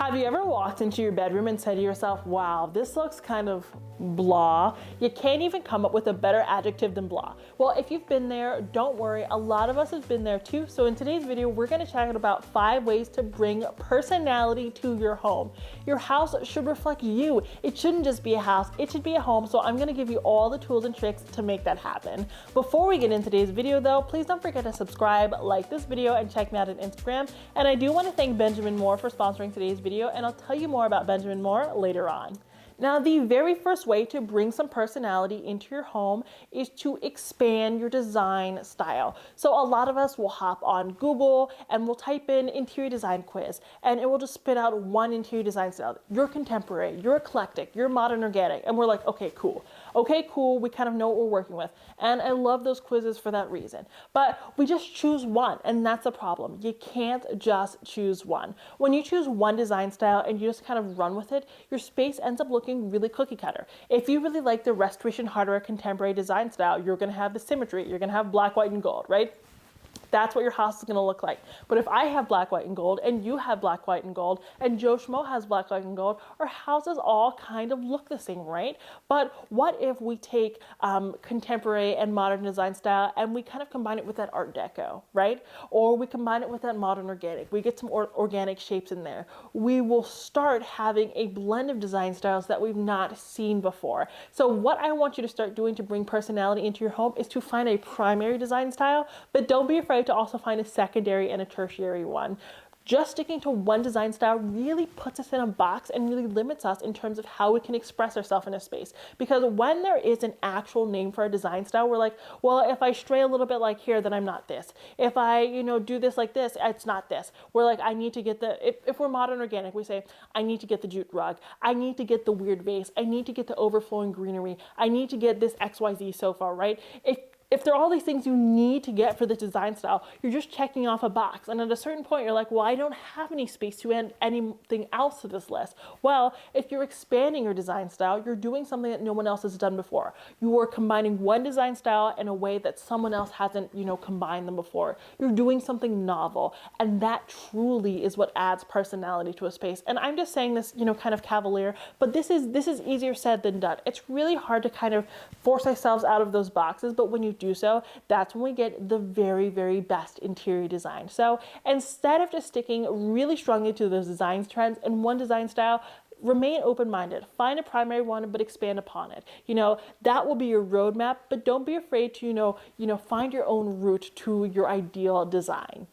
Have you ever walked into your bedroom and said to yourself, wow, this looks kind of blah? You can't even come up with a better adjective than blah. Well, if you've been there, don't worry, a lot of us have been there too. So in today's video, we're gonna check out about 5 ways to bring personality to your home. Your house should reflect you. It shouldn't just be a house, it should be a home. So I'm gonna give you all the tools and tricks to make that happen. Before we get into today's video though, please don't forget to subscribe, like this video, and check me out on Instagram. And I do wanna thank Benjamin Moore for sponsoring today's video, and I'll tell you more about Benjamin Moore later on. Now, the very first way to bring some personality into your home is to expand your design style. So a lot of us will hop on Google and we'll type in interior design quiz, and it will just spit out one interior design style. You're contemporary, you're eclectic, you're modern organic. And we're like, okay, cool. Okay, cool. We kind of know what we're working with. And I love those quizzes for that reason. But we just choose one, and that's a problem. You can't just choose one. When you choose one design style and you just kind of run with it, your space ends up looking really cookie cutter. If you really like the restoration hardware contemporary design style, you're gonna have the symmetry, you're gonna have black, white, and gold, right? That's what your house is gonna look like. But if I have black, white, and gold, and you have black, white, and gold, and Joe Schmo has black, white, and gold, our houses all kind of look the same, right? But what if we take contemporary and modern design style and we kind of combine it with that Art Deco, right? Or we combine it with that modern organic. We get some organic shapes in there. We will start having a blend of design styles that we've not seen before. So what I want you to start doing to bring personality into your home is to find a primary design style, but don't be afraid to also find a secondary and a tertiary one. Just sticking to one design style really puts us in a box and really limits us in terms of how we can express ourselves in a space. Because when there is an actual name for a design style, we're like, well, if I stray a little bit like here, then I'm not this. If I, do this like this, it's not this. We're like, I need to get the, if we're modern organic, we say, I need to get the jute rug. I need to get the weird vase. I need to get the overflowing greenery. I need to get this XYZ sofa, right? If there are all these things you need to get for the design style, you're just checking off a box. And at a certain point, you're like, well, I don't have any space to add anything else to this list. Well, if you're expanding your design style, you're doing something that no one else has done before. You are combining one design style in a way that someone else hasn't, combined them before. You're doing something novel. And that truly is what adds personality to a space. And I'm just saying this, kind of cavalier, but this is easier said than done. It's really hard to kind of force ourselves out of those boxes, but when you do so, that's when we get the very, very best interior design. So instead of just sticking really strongly to those design trends and one design style, remain open-minded. Find a primary one, but expand upon it. That will be your roadmap, but don't be afraid to, find your own route to your ideal design.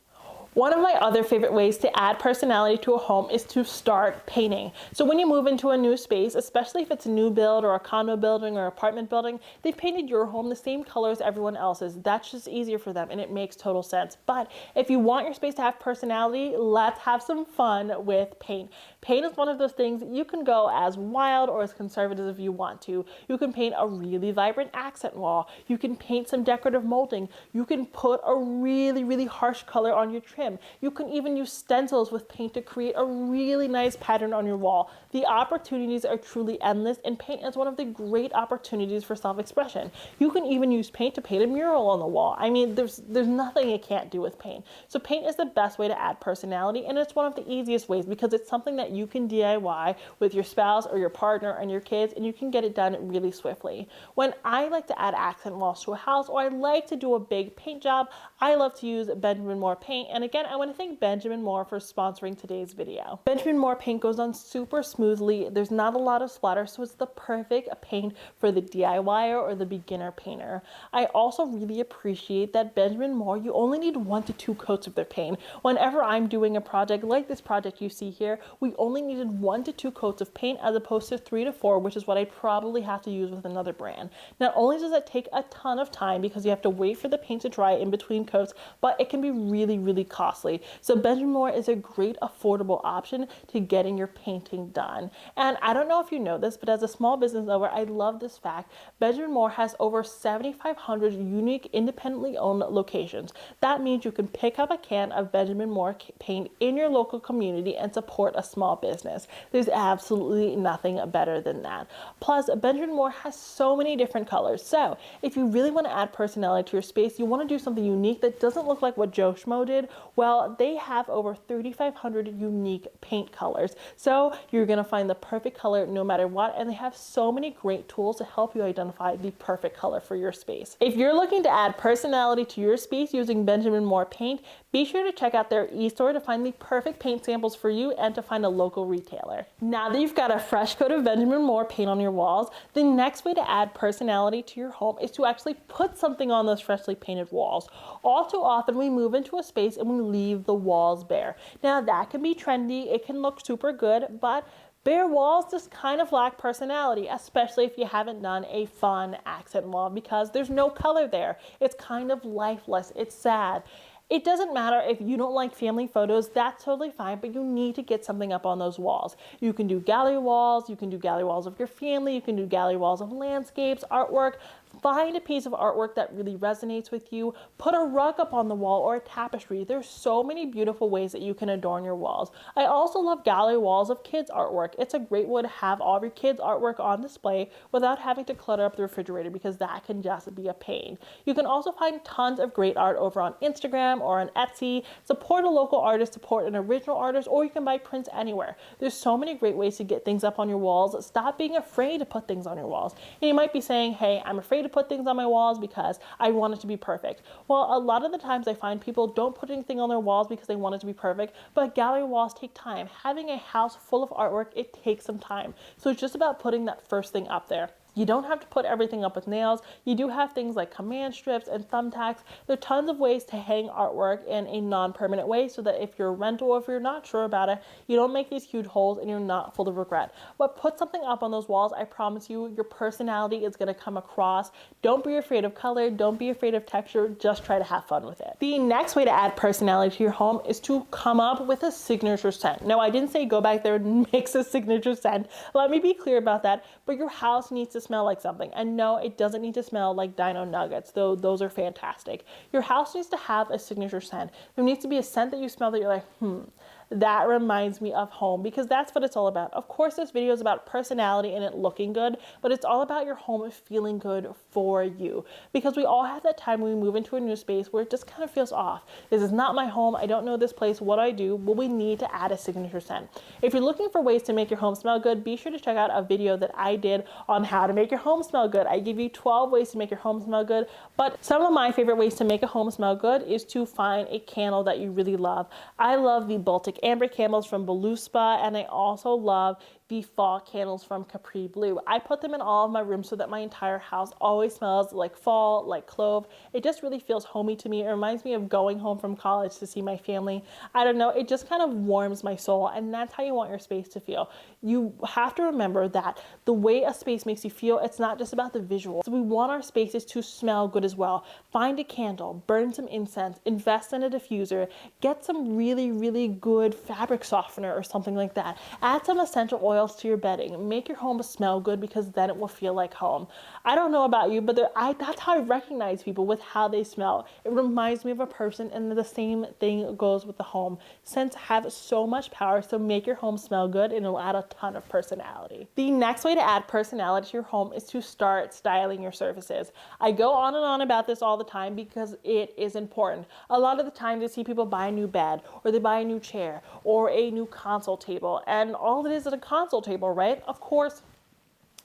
One of my other favorite ways to add personality to a home is to start painting. So when you move into a new space, especially if it's a new build or a condo building or apartment building, they've painted your home the same color as everyone else's. That's just easier for them and it makes total sense. But if you want your space to have personality, let's have some fun with paint. Paint is one of those things you can go as wild or as conservative as you want to. You can paint a really vibrant accent wall. You can paint some decorative molding. You can put a really, really harsh color on your trim. You can even use stencils with paint to create a really nice pattern on your wall. The opportunities are truly endless, and paint is one of the great opportunities for self-expression. You can even use paint to paint a mural on the wall. I mean, there's nothing you can't do with paint. So paint is the best way to add personality, and it's one of the easiest ways because it's something that you can DIY with your spouse or your partner and your kids, and you can get it done really swiftly. When I like to add accent walls to a house, or I like to do a big paint job, I love to use Benjamin Moore paint. And again, I want to thank Benjamin Moore for sponsoring today's video. Benjamin Moore paint goes on super smoothly. There's not a lot of splatter, so it's the perfect paint for the DIYer or the beginner painter. I also really appreciate that Benjamin Moore, you only need 1 to 2 coats of their paint. Whenever I'm doing a project like this project you see here, we only needed 1 to 2 coats of paint as opposed to 3 to 4, which is what I probably have to use with another brand. Not only does it take a ton of time because you have to wait for the paint to dry in between coats, but it can be really, really costly. So Benjamin Moore is a great affordable option to getting your painting done. And I don't know if you know this, but as a small business owner, I love this fact. Benjamin Moore has over 7,500 unique independently owned locations. That means you can pick up a can of Benjamin Moore paint in your local community and support a small business. There's absolutely nothing better than that. Plus, Benjamin Moore has so many different colors. So if you really want to add personality to your space, you want to do something unique that doesn't look like what Joe Schmo did, Well, they have over 3,500 unique paint colors. So you're gonna find the perfect color no matter what, and they have so many great tools to help you identify the perfect color for your space. If you're looking to add personality to your space using Benjamin Moore paint, be sure to check out their e-store to find the perfect paint samples for you and to find a local retailer. Now that you've got a fresh coat of Benjamin Moore paint on your walls, the next way to add personality to your home is to actually put something on those freshly painted walls. All too often we move into a space and we leave the walls bare. Now that can be trendy, it can look super good, but bare walls just kind of lack personality, especially if you haven't done a fun accent wall because there's no color there. It's kind of lifeless, it's sad. It doesn't matter if you don't like family photos, that's totally fine, but you need to get something up on those walls. You can do gallery walls, you can do gallery walls of your family, you can do gallery walls of landscapes, artwork. Find a piece of artwork that really resonates with you. Put a rug up on the wall or a tapestry. There's so many beautiful ways that you can adorn your walls. I also love gallery walls of kids' artwork. It's a great way to have all of your kids' artwork on display without having to clutter up the refrigerator because that can just be a pain. You can also find tons of great art over on Instagram or on Etsy. Support a local artist, support an original artist, or you can buy prints anywhere. There's so many great ways to get things up on your walls. Stop being afraid to put things on your walls. And you might be saying, hey, I'm afraid to put things on my walls because I want it to be perfect. Well, a lot of the times I find people don't put anything on their walls because they want it to be perfect, but gallery walls take time. Having a house full of artwork, it takes some time. So it's just about putting that first thing up there. You don't have to put everything up with nails. You do have things like command strips and thumbtacks. There are tons of ways to hang artwork in a non-permanent way so that if you're a rental or if you're not sure about it, you don't make these huge holes and you're not full of regret. But put something up on those walls. I promise you, your personality is going to come across. Don't be afraid of color. Don't be afraid of texture. Just try to have fun with it. The next way to add personality to your home is to come up with a signature scent. No, I didn't say go back there and mix a signature scent. Let me be clear about that. But your house needs to smell like something. And no, it doesn't need to smell like Dino Nuggets, though those are fantastic. Your house needs to have a signature scent. There needs to be a scent that you smell that you're like, that reminds me of home, because that's what it's all about. Of course, this video is about personality and it looking good, but it's all about your home feeling good for you, because we all have that time when we move into a new space where it just kind of feels off. This is not my home. I don't know this place. What do I do? Well, we need to add a signature scent. If you're looking for ways to make your home smell good, be sure to check out a video that I did on how to make your home smell good. I give you 12 ways to make your home smell good, but some of my favorite ways to make a home smell good is to find a candle that you really love. I love the Baltic Amber candles from Beluspa, and I also love the fall candles from Capri Blue. I put them in all of my rooms so that my entire house always smells like fall, like clove. It just really feels homey to me. It reminds me of going home from college to see my family. I don't know, it just kind of warms my soul, and that's how you want your space to feel. You have to remember that the way a space makes you feel, it's not just about the visual. So we want our spaces to smell good as well. Find a candle, burn some incense, invest in a diffuser, get some really, really good fabric softener or something like that. Add some essential oils to your bedding. Make your home smell good, because then it will feel like home. I don't know about you, but that's how I recognize people, with how they smell. It reminds me of a person, and the same thing goes with the home. Scents have so much power, so make your home smell good and it'll add a ton of personality. The next way to add personality to your home is to start styling your surfaces. I go on and on about this all the time because it is important. A lot of the time you see people buy a new bed, or they buy a new chair, or a new console table, and all it is a console table, right? Of course,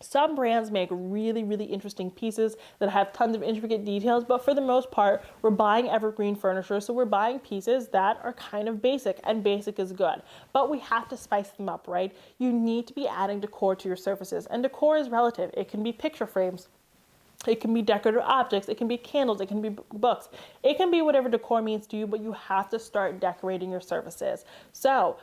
some brands make really, really interesting pieces that have tons of intricate details, but for the most part, we're buying evergreen furniture, so we're buying pieces that are kind of basic, and basic is good. But we have to spice them up, right? You need to be adding decor to your surfaces, and decor is relative. It can be picture frames, it can be decorative objects, it can be candles, it can be books. It can be whatever decor means to you, but you have to start decorating your surfaces. So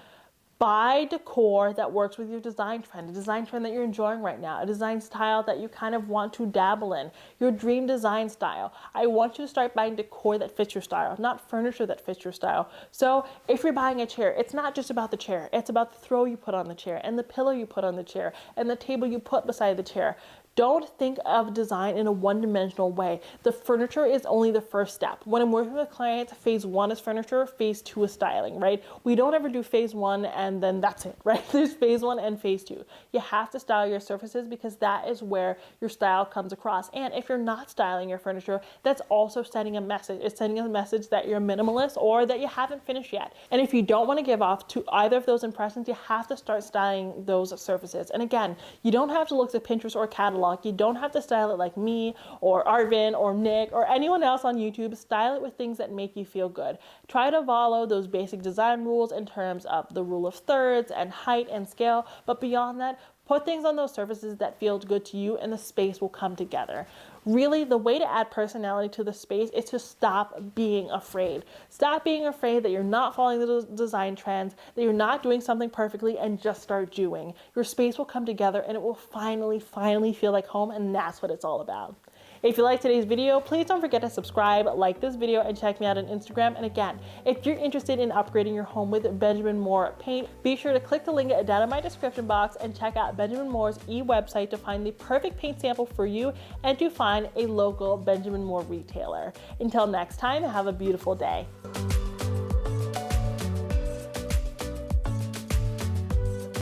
buy decor that works with your design trend, a design trend that you're enjoying right now, a design style that you kind of want to dabble in, your dream design style. I want you to start buying decor that fits your style, not furniture that fits your style. So if you're buying a chair, it's not just about the chair, it's about the throw you put on the chair, and the pillow you put on the chair, and the table you put beside the chair. Don't think of design in a one-dimensional way. The furniture is only the first step. When I'm working with clients, phase 1 is furniture, phase 2 is styling, right? We don't ever do phase 1 and then that's it, right? There's phase 1 and phase 2. You have to style your surfaces because that is where your style comes across. And if you're not styling your furniture, that's also sending a message. It's sending a message that you're minimalist or that you haven't finished yet. And if you don't want to give off to either of those impressions, you have to start styling those surfaces. And again, you don't have to look at Pinterest or catalog. You don't have to style it like me or Arvin or Nick or anyone else on YouTube. Style it with things that make you feel good. Try to follow those basic design rules in terms of the rule of thirds and height and scale. But beyond that, put things on those surfaces that feel good to you and the space will come together. Really, the way to add personality to the space is to stop being afraid. Stop being afraid that you're not following the design trends, that you're not doing something perfectly, and just start doing. Your space will come together and it will finally feel like home, and that's what it's all about. If you liked today's video, please don't forget to subscribe, like this video, and check me out on Instagram. And again, if you're interested in upgrading your home with Benjamin Moore paint, be sure to click the link down in my description box and check out Benjamin Moore's e-website to find the perfect paint sample for you and to find a local Benjamin Moore retailer. Until next time, have a beautiful day.